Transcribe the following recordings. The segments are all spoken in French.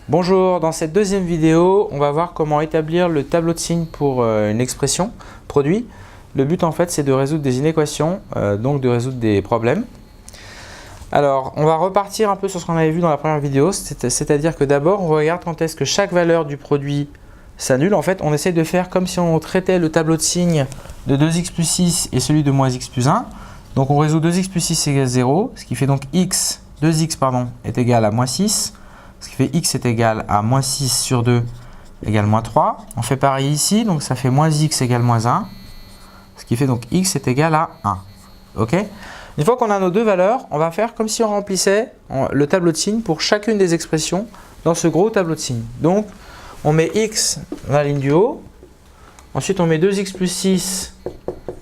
Bonjour, dans cette deuxième vidéo, on va voir comment établir le tableau de signes pour une expression, produit. Le but en fait c'est de résoudre des inéquations, donc de résoudre des problèmes. Alors, on va repartir un peu sur ce qu'on avait vu dans la première vidéo, c'est-à-dire que d'abord on regarde quand est-ce que chaque valeur du produit s'annule. En fait, on essaie de faire comme si on traitait le tableau de signes de 2x plus 6 et celui de moins x plus 1. Donc on résout 2x plus 6 égale 0, ce qui fait donc 2x est égal à moins 6. Ce qui fait x est égal à moins 6 sur 2 égale moins 3. On fait pareil ici, donc ça fait moins x égale moins 1. Ce qui fait donc x est égal à 1. Ok ? Une fois qu'on a nos deux valeurs, on va faire comme si on remplissait le tableau de signes pour chacune des expressions dans ce gros tableau de signes. Donc, on met x dans la ligne du haut. Ensuite, on met 2x plus 6,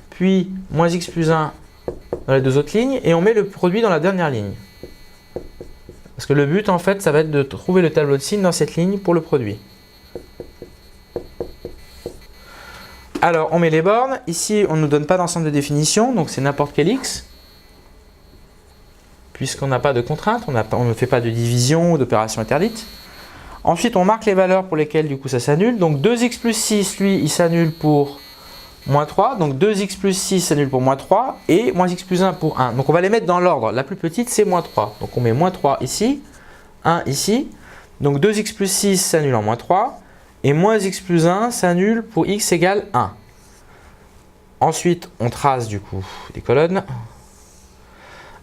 puis moins x plus 1 dans les deux autres lignes. Et on met le produit dans la dernière ligne. Parce que le but, en fait, ça va être de trouver le tableau de signes dans cette ligne pour le produit. Alors, on met les bornes. Ici, on ne nous donne pas d'ensemble de définition, donc c'est n'importe quel x. Puisqu'on n'a pas de contrainte, on ne fait pas de division ou d'opération interdite. Ensuite, on marque les valeurs pour lesquelles, du coup, ça s'annule. Donc, 2x plus 6, lui, il s'annule pour moins 3. Donc, 2x plus 6 s'annule pour moins 3. Et moins x plus 1 pour 1. Donc, on va les mettre dans l'ordre. La plus petite, c'est moins 3. Donc, on met moins 3 ici, 1 ici. Donc, 2x plus 6 s'annule en moins 3. Et moins x plus 1 s'annule pour x égale 1. Ensuite, on trace, du coup, les colonnes.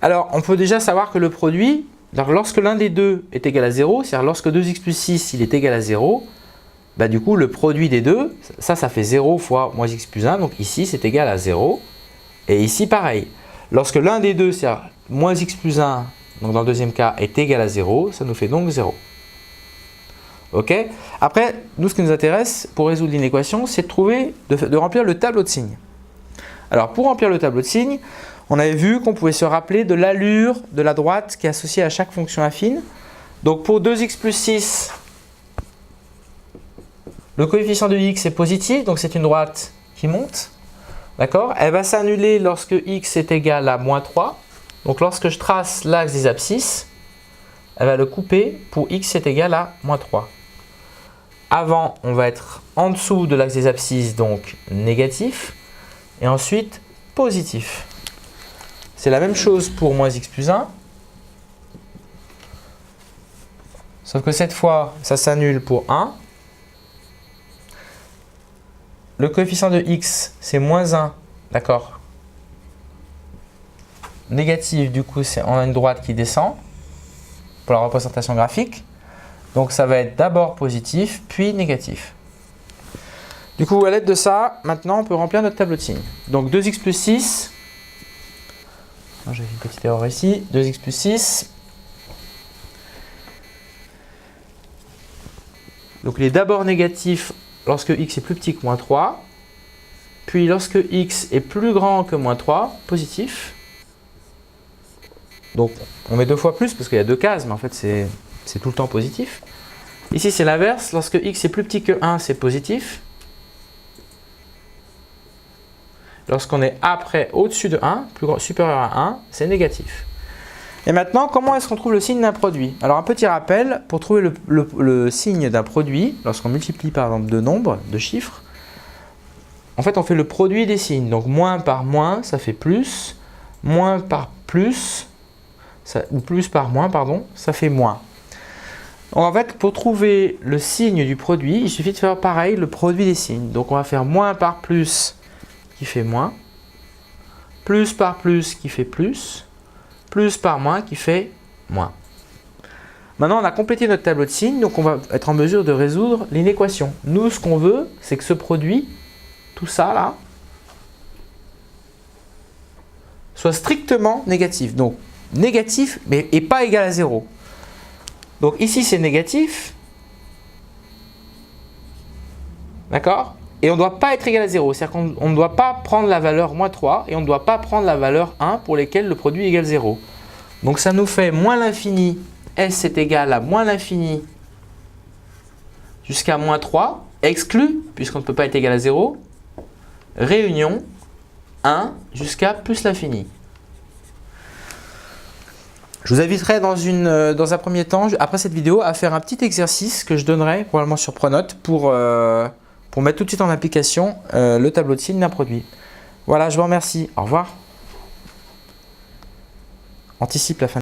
Alors, on peut déjà savoir que le produit, lorsque l'un des deux est égal à 0, c'est-à-dire lorsque 2x plus 6 il est égal à 0, bah du coup, le produit des deux, ça fait 0 fois moins x plus 1, donc ici, c'est égal à 0. Et ici, pareil. Lorsque l'un des deux, c'est-à-dire moins x plus 1, donc dans le deuxième cas, est égal à 0, ça nous fait donc 0. Ok ? Après, nous, ce qui nous intéresse pour résoudre l'inéquation, c'est de remplir le tableau de signes. Alors, pour remplir le tableau de signes, on avait vu qu'on pouvait se rappeler de l'allure de la droite qui est associée à chaque fonction affine. Donc pour 2x plus 6, le coefficient de x est positif, donc c'est une droite qui monte. D'accord ? Elle va s'annuler lorsque x est égal à moins 3. Donc lorsque je trace l'axe des abscisses, elle va le couper pour x est égal à moins 3. Avant, on va être en dessous de l'axe des abscisses, donc négatif. Et ensuite, positif. C'est la même chose pour moins x plus 1. Sauf que cette fois, ça s'annule pour 1. Le coefficient de x, c'est moins 1. D'accord ? Négatif, du coup, on a une droite qui descend pour la représentation graphique. Donc, ça va être d'abord positif, puis négatif. Du coup, à l'aide de ça, maintenant, on peut remplir notre tableau de signes. Donc, 2x plus 6. J'ai fait une petite erreur ici. 2x plus 6. Donc, il est d'abord négatif lorsque x est plus petit que moins 3. Puis, lorsque x est plus grand que moins 3, positif. Donc, on met deux fois plus parce qu'il y a deux cases, mais en fait, c'est tout le temps positif. Ici, c'est l'inverse. Lorsque x est plus petit que 1, c'est positif. Lorsqu'on est au-dessus de 1, supérieur à 1, c'est négatif. Et maintenant, comment est-ce qu'on trouve le signe d'un produit? Alors, un petit rappel, pour trouver le signe d'un produit, lorsqu'on multiplie par exemple deux nombres, deux chiffres, en fait, on fait le produit des signes. Donc, moins par moins, ça fait plus. Moins par plus, ou plus par moins, pardon, ça fait moins. Donc, en fait, pour trouver le signe du produit, il suffit de faire pareil, le produit des signes. Donc, on va faire moins par plus, qui fait moins, plus par plus qui fait plus par moins qui fait moins. Maintenant, on a complété notre tableau de signes, donc on va être en mesure de résoudre l'inéquation. Nous, ce qu'on veut, c'est que ce produit, tout ça là, soit strictement négatif. Donc, négatif, mais et pas égal à 0. Donc ici, c'est négatif. D'accord ? Et on ne doit pas être égal à 0, c'est-à-dire qu'on ne doit pas prendre la valeur moins 3 et on ne doit pas prendre la valeur 1 pour lesquelles le produit égale 0. Donc ça nous fait moins l'infini, s est égal à moins l'infini jusqu'à moins 3, exclu, puisqu'on ne peut pas être égal à 0, réunion 1 jusqu'à plus l'infini. Je vous inviterai dans un premier temps, après cette vidéo, à faire un petit exercice que je donnerai probablement sur Pronote pour mettre tout de suite en application le tableau de signe d'un produit. Voilà, je vous remercie. Au revoir. Anticipe la fin.